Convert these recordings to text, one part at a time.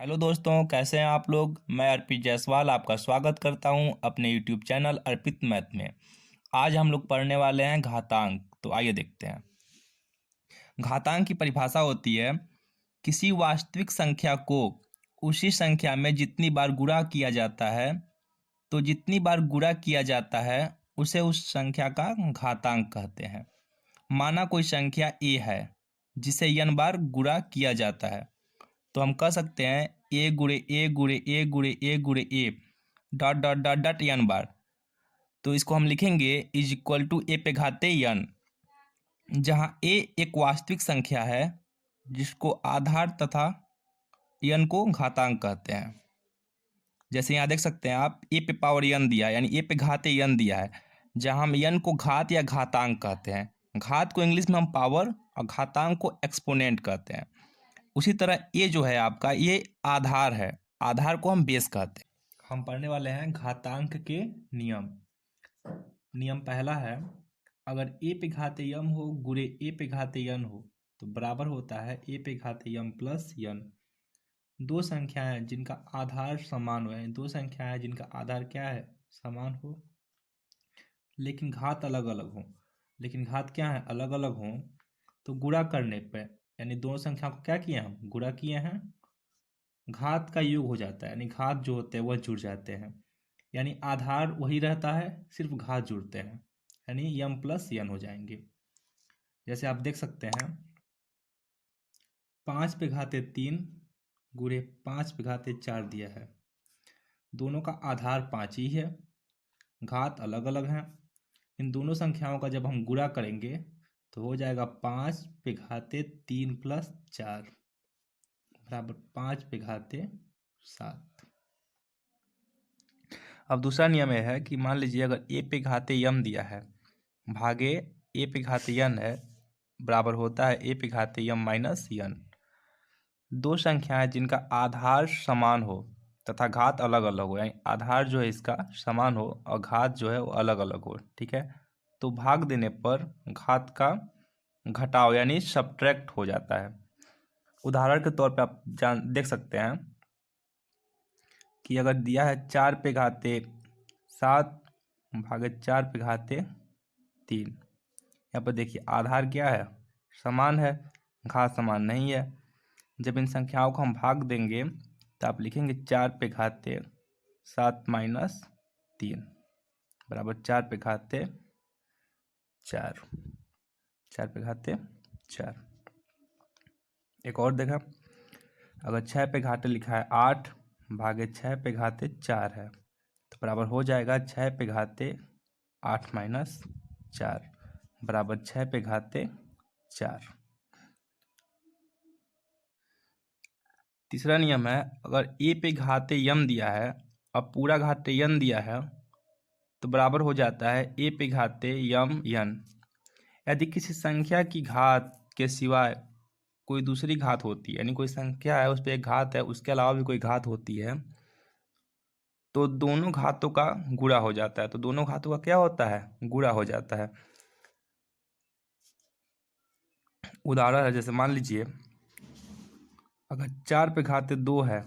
Hello दोस्तों, कैसे हैं आप लोग। मैं अर्पित जायसवाल आपका स्वागत करता हूं अपने यूट्यूब चैनल अर्पित मैथ में। आज हम लोग पढ़ने वाले हैं घातांक। तो आइए देखते हैं। घातांक की परिभाषा होती है किसी वास्तविक संख्या को उसी संख्या में जितनी बार गुणा किया जाता है, तो जितनी बार गुणा किया जाता है उसे उस संख्या का घातांक कहते हैं। माना कोई संख्या ए है जिसे n बार गुणा किया जाता है, तो हम कह सकते हैं ए गुणे ए गुणे ए गुणे ए गुणे ए dot dot dot dot n बार। तो इसको हम लिखेंगे इज इक्वल टू ए पे घाते n, जहाँ ए एक वास्तविक संख्या है जिसको आधार तथा n को घातांक कहते हैं। जैसे यहाँ देख सकते हैं आप, ए पे पावर n दिया है, यानी ए पे घाते n दिया है, जहाँ हम n को घात या घातांक कहते हैं। घात को इंग्लिश में हम पावर और घातांक को एक्सपोनेंट कहते हैं। उसी तरह ये जो है आपका, ये आधार है, आधार को हम बेस कहते हैं। हम पढ़ने वाले हैं घातांक के नियम। नियम पहला है, अगर ए पे घाते यम हो गुणे ए पे घाते यन हो तो बराबर होता है ए पे घाते यम प्लस यन। दो संख्याएं जिनका आधार समान हो, यानी दो संख्याएं जिनका आधार क्या है, समान हो, लेकिन घात अलग अलग हो। लेकिन घात क्या है, अलग अलग हो, तो गुणा करने पे, यानी दोनों संख्याओं को क्या किए हम, गुणा किए हैं, घात का योग हो जाता है, यानी घात जो होते हैं वह जुड़ जाते हैं। यानी आधार वही रहता है, सिर्फ घात जुड़ते हैं, यानी यम प्लस यन हो जाएंगे। जैसे आप देख सकते हैं, 5 पे घाते 3 गुणे 5 पे घाते 4 दिया है। दोनों का आधार 5 ही है, घात अलग अलग हैं। इन दोनों संख्याओं का जब हम गुणा करेंगे तो हो जाएगा 5 पे घाते 3 प्लस 4 बराबर 5 पे घाते 7। अब दूसरा नियम यह है कि मान लीजिए अगर ए पे घाते यम दिया है भागे ए पे घाते यन है, बराबर होता है ए पे घाते यम माइनस यन। दो संख्याएं जिनका आधार समान हो तथा घात अलग अलग हो, यानी आधार जो है इसका समान हो और घात जो है वो अलग अलग हो, ठीक है, तो भाग देने पर घात का घटाव यानी सब्ट्रैक्ट हो जाता है। उदाहरण के तौर पे आप देख सकते हैं कि अगर दिया है 4 पे घाते 7 भागे 4 पे घाते 3, यहाँ पर देखिए आधार क्या है, समान है, घात समान नहीं है। जब इन संख्याओं को हम भाग देंगे तो आप लिखेंगे 4 पे घाते 7 माइनस 3 बराबर 4 पे घाते 4, 4 पे घाते 4। एक और देखा, अगर 6 पे घाते लिखा है 8 भागे 6 पे घाते 4 है, तो बराबर हो जाएगा 6 पे घाते 8 माइनस 4 बराबर 6 पे घाते 4। तीसरा नियम है, अगर ए पे घाते यम दिया है और पूरा घाते यन दिया है तो बराबर हो जाता है ए पे घाते यम यन। यदि किसी संख्या की घात के सिवाय कोई दूसरी घात होती है, यानी कोई संख्या है उस पर एक घात है, उसके अलावा भी कोई घात होती है, तो दोनों घातों का गुणा हो जाता है। तो दोनों घातों का क्या होता है, गुणा हो जाता है। उदाहरण है, जैसे मान लीजिए अगर 4 पे घाते 2 है,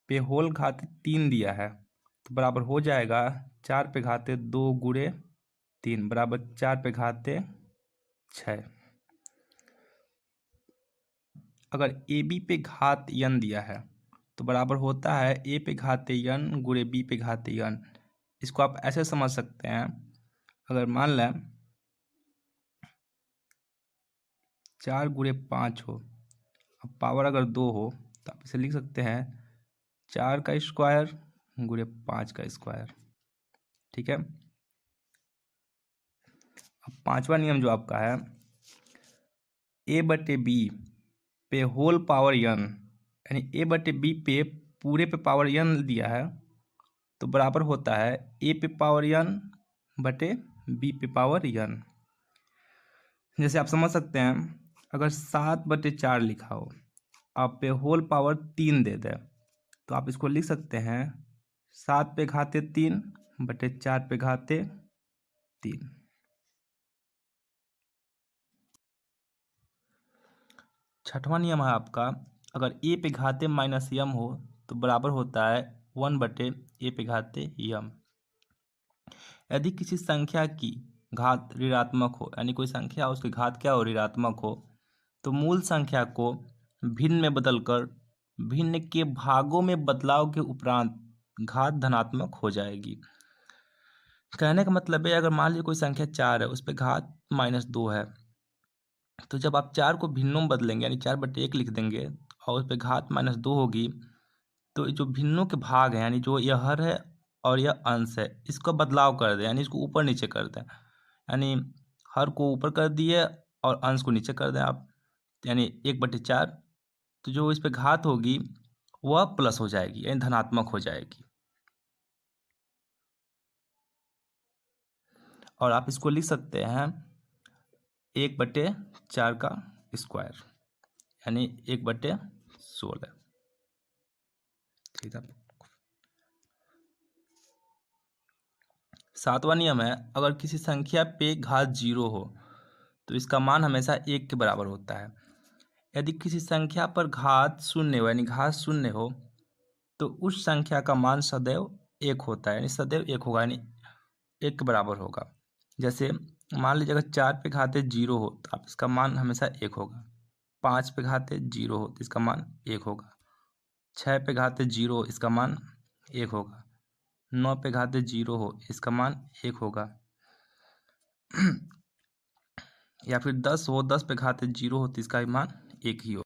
पे होल घाते 3 दिया है, तो बराबर हो जाएगा 4 पे घाते 2 गुणे 3 बराबर 4 पे घाते 6। अगर ए बी पे घात यन दिया है तो बराबर होता है ए पे घाते यन गुणे बी पे घाते यन। इसको आप ऐसे समझ सकते हैं, अगर मान लें 4 गुणे 5 हो, अब पावर अगर 2 हो, तो आप इसे लिख सकते हैं 4 का स्क्वायर गुणे 5 का स्क्वायर, ठीक है। अब पांचवा नियम जो आपका है, ए बटे बी पे होल पावर यन, यानी ए बटे बी पे पूरे पे पावर यन दिया है, तो बराबर होता है ए पे पावर यन बटे बी पे पावर यन। जैसे आप समझ सकते हैं, अगर 7/4 लिखा हो, आप पे होल पावर 3 दे दे, तो आप इसको लिख सकते हैं 7 पे घाते 3 बटे 4 पे घाते 3। छठवां नियम है आपका, अगर ए पे घाते माइनस यम हो तो बराबर होता है 1/a पे घाते यम। यदि किसी संख्या की घात ऋणात्मक हो, यानी कोई संख्या उसकी घात क्या हो, ऋणात्मक हो, तो मूल संख्या को भिन्न में बदलकर भिन्न के भागों में बदलाव के उपरांत घात धनात्मक हो जाएगी। कहने का मतलब है, अगर मान लीजिए कोई संख्या 4 है, उस पर घात -2 है, तो जब आप 4 को भिन्नों में बदलेंगे यानी 4/1 लिख देंगे और उस पर घात -2 होगी, तो जो भिन्नों के भाग हैं यानी जो यह हर है और यह अंश है, इसका बदलाव कर दें, यानी इसको ऊपर नीचे कर दें, यानी हर को ऊपर कर दिए और अंश को नीचे कर दें आप, यानी 1/4। तो जो इस पे घात होगी वह प्लस हो जाएगी, यानी धनात्मक हो जाएगी। और आप इसको लिख सकते हैं 1/4 का स्क्वायर, यानी 1/16। ठीक है। 7वां नियम है, अगर किसी संख्या पे घात 0 हो तो इसका मान हमेशा 1 के बराबर होता है। यदि किसी संख्या पर घात 0 हो, यानी घात 0 हो, तो उस संख्या का मान सदैव 1 होता है, यानी सदैव 1 होगा, यानी 1 के बराबर होगा। जैसे मान लीजिए अगर 4 पे घाते 0 हो तो आप इसका मान हमेशा 1 होगा। 5 पे घाते 0 हो तो इसका मान 1 होगा। 6 पे घाते 0 हो इसका मान 1 होगा। 9 पे घाते 0 हो इसका मान 1 होगा। या फिर 10 हो, 10 पे घाते 0 हो तो इसका मान 1 ही होगा।